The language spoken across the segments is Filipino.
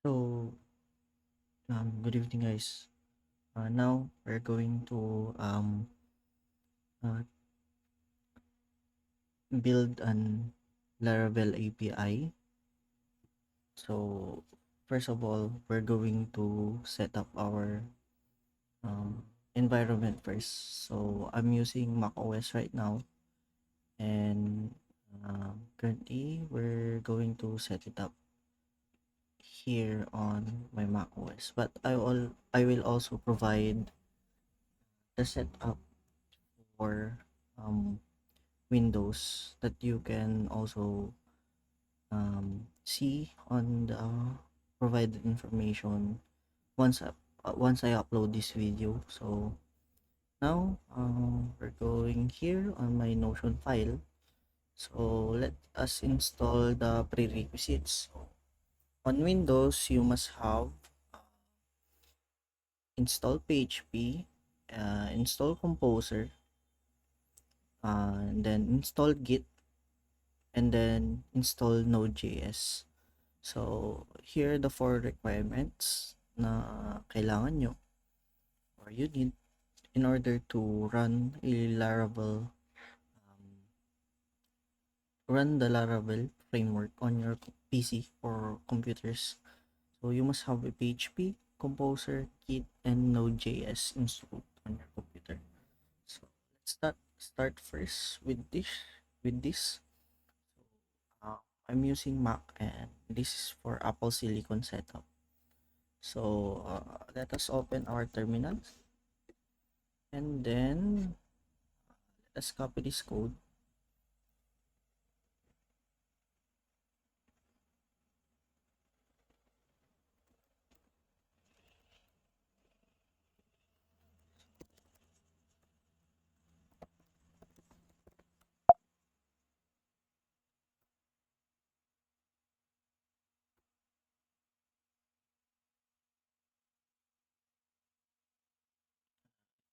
So, good evening, guys. Now we're going to uh, build an Laravel API. So, first of all, we're going to set up our environment first. So, I'm using macOS right now, and currently we're going to set it up here on my macOS. But I will also provide the setup for um, Windows that you can also see on the provided information once I upload this video. So now we're going here on my Notion file. So let us install the prerequisites. On Windows, you must have install PHP, install Composer, and then install Git, and then install Node.js. So, here are the four requirements na kailangan nyo or you need in order to run the Laravel framework on your PC or computers. So, you must have a PHP, Composer, Git, and Node.js installed on your computer. So, let's start first with this. Uh, I'm using Mac, and this is for Apple Silicon setup. So let us open our terminal, and then let's copy this code.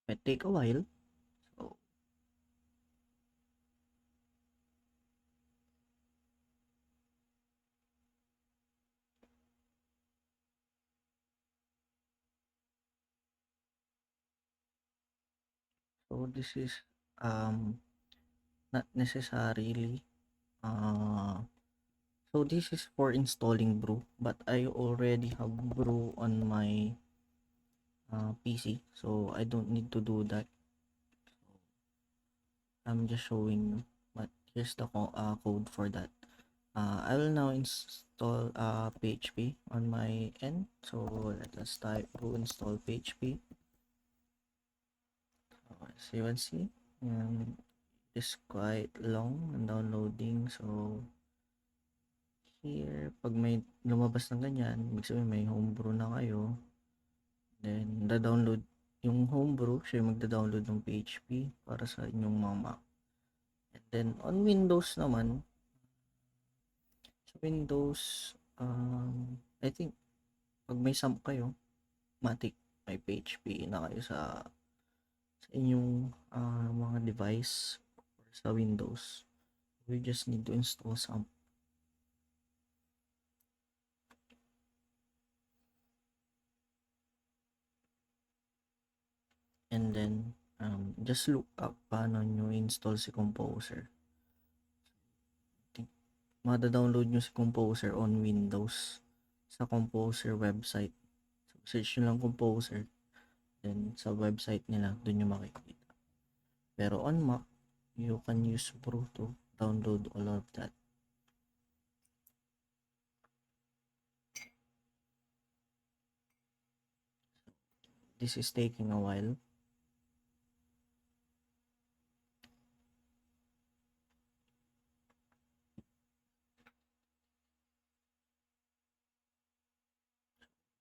It take a while. So, this is um not necessarily uh this is for installing Brew, but I already have Brew on my PC, so I don't need to do that. I'm just showing you, but here's the code for that. I will now install PHP on my end. So let us type brew install PHP. As you can see, it's quite long and downloading. So here, pag may lumabas ng ganyan, ibig sabihin may homebrew na kayo. Then, da-download yung homebrew, siya yung magda-download ng PHP para sa inyong mga Mac. And then, on Windows naman, sa Windows, I think, pag may SAMP kayo, matik, may PHP na kayo sa inyong mga device or sa Windows. We just need to install SAMP. And then, just look up paano nyo install si Composer. Mada-download nyo si Composer on Windows sa Composer website. So, search nyo lang Composer. Then, sa website nila, dun nyo makikita. Pero on Mac, you can use Brew to download all of that. This is taking a while.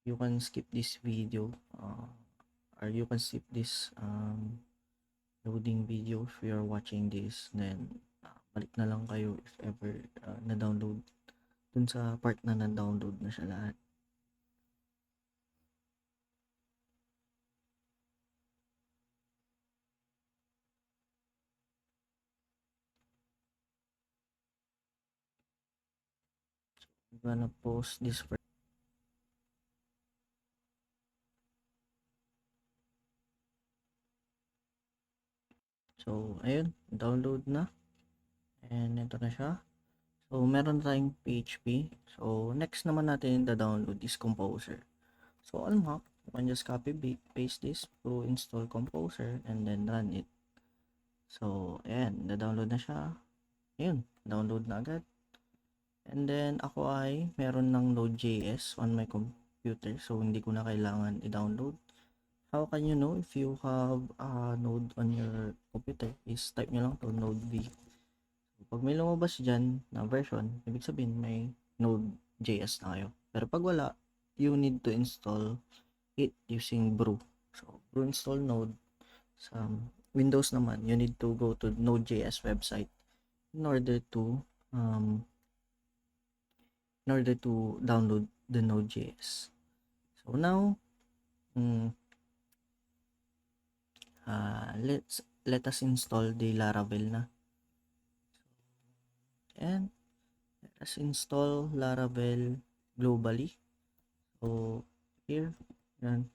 You can skip this video or you can skip this loading video if you are watching this. Then balik na lang kayo if ever na-download dun sa part na na-download na siya lahat. I'm gonna post this first. So, ayun, download na. And ito na siya. So, meron tayong PHP. So, next naman natin download is Composer. So, on Mac, you can just copy, paste this to install Composer and then run it. So, ayan, download na siya. Ayun, download na agad. And then, ako ay meron ng Node.js on my computer. So, hindi ko na kailangan i-download. How can you know if you have a Node on your computer? Is type nyo lang to Node V. Pag may lumabas dyan na version, ibig sabihin may Node.js na kayo. Pero pag wala, you need to install it using brew. So, brew install Node. Sa Windows naman, you need to go to Node.js website in order to download the Node.js. So now, let us install the Laravel na. And let us install Laravel globally. So here, yan,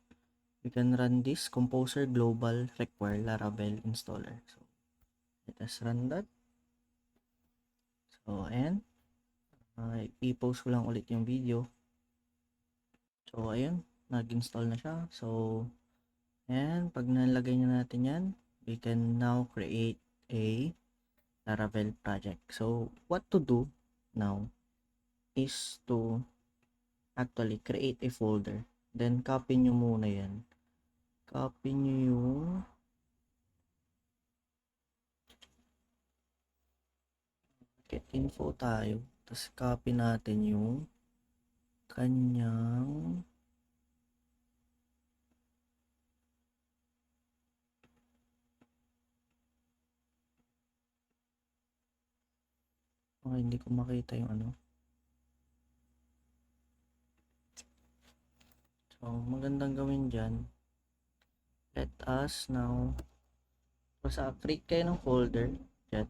we can run this Composer global require Laravel installer. So let us run that. So and i-post ko lang ulit yung video. So ayun, nag-install na siya. So and pag nalagay na natin yan, we can now create a Laravel project. So what to do now is to actually create a folder. Then copy nyo muna yan. Copy nyo yung get info tayo. Tapos copy natin yung kanyang hindi ko makita yung ano. So, magandang gawin dyan. Let us now create kayo ng folder. Dyan.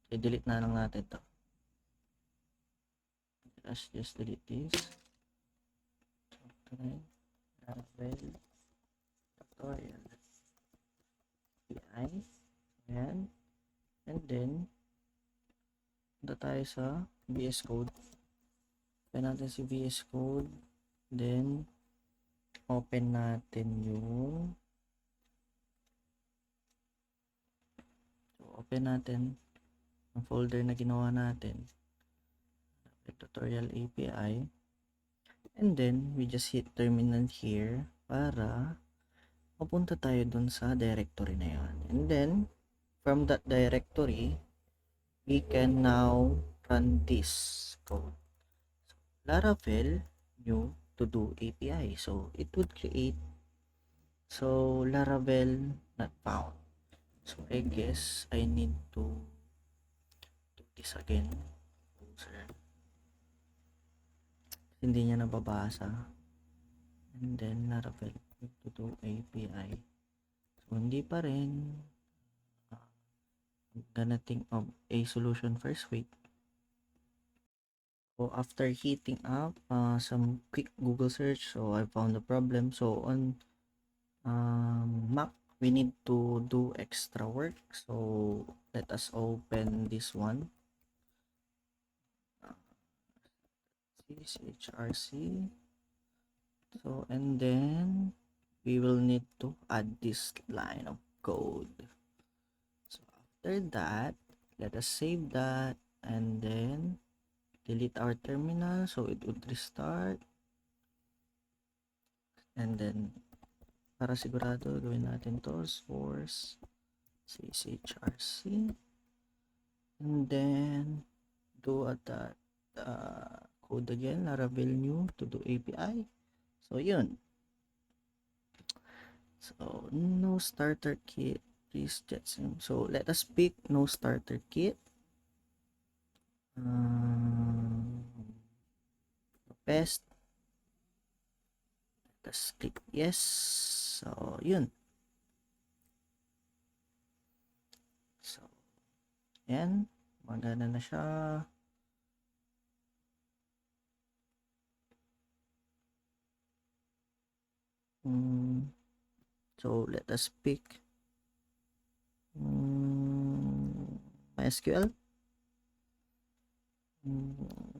I-delete na lang natin to. Let's just delete this. Laravel tutorial API. Ayan. And then, punta tayo sa VS Code. Open natin si VS Code. Then, open natin yung open natin ang folder na ginawa natin, tutorial API, and then we just hit terminal here para mapunta tayo dun sa directory na yun. And then from that directory we can now run this code. So, Laravel new to do API, so it would create Laravel not found. So I guess I need to do this again. Hindi niya nababasa. And then Laravel to do API. So hindi pa rin. I'm gonna think of a solution first. Wait. So after heating up some quick Google search, so I found the problem. So on Mac, we need to do extra work. So let us open this one. CHRC. So and then we will need to add this line of code. So after that, let us save that and then delete our terminal so it would restart. And then para sigurado, gawin natin to source CHRC and then do that code again, Laravel new to do API. So yun. So no starter kit, please Jetson. So let us pick no starter kit. Best. Let's click yes. So yun. So yan, magana na siya. So let us pick MySQL.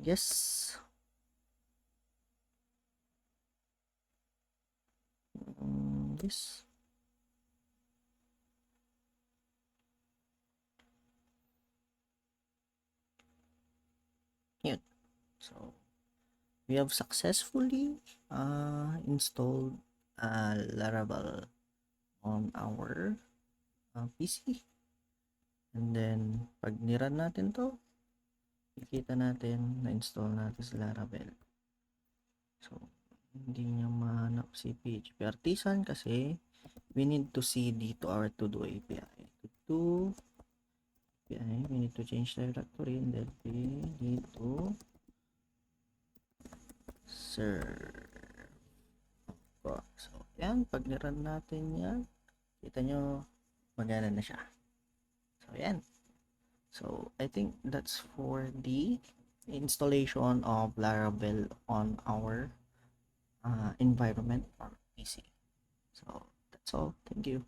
Yes. Yes. Yun. So, we have successfully installed Laravel on our PC. And then, pag nirun natin to, kikita natin na-install natin si Laravel. So, hindi niya mahanap si PHP Artisan kasi we need to see dito our to-do API. To-do API, we need to change directory and then we need to serve. So, yan. Pag nirun natin yan, kita nyo, magana na siya. So, yan. So, I think that's for the installation of Laravel on our environment or PC. So, that's all. Thank you.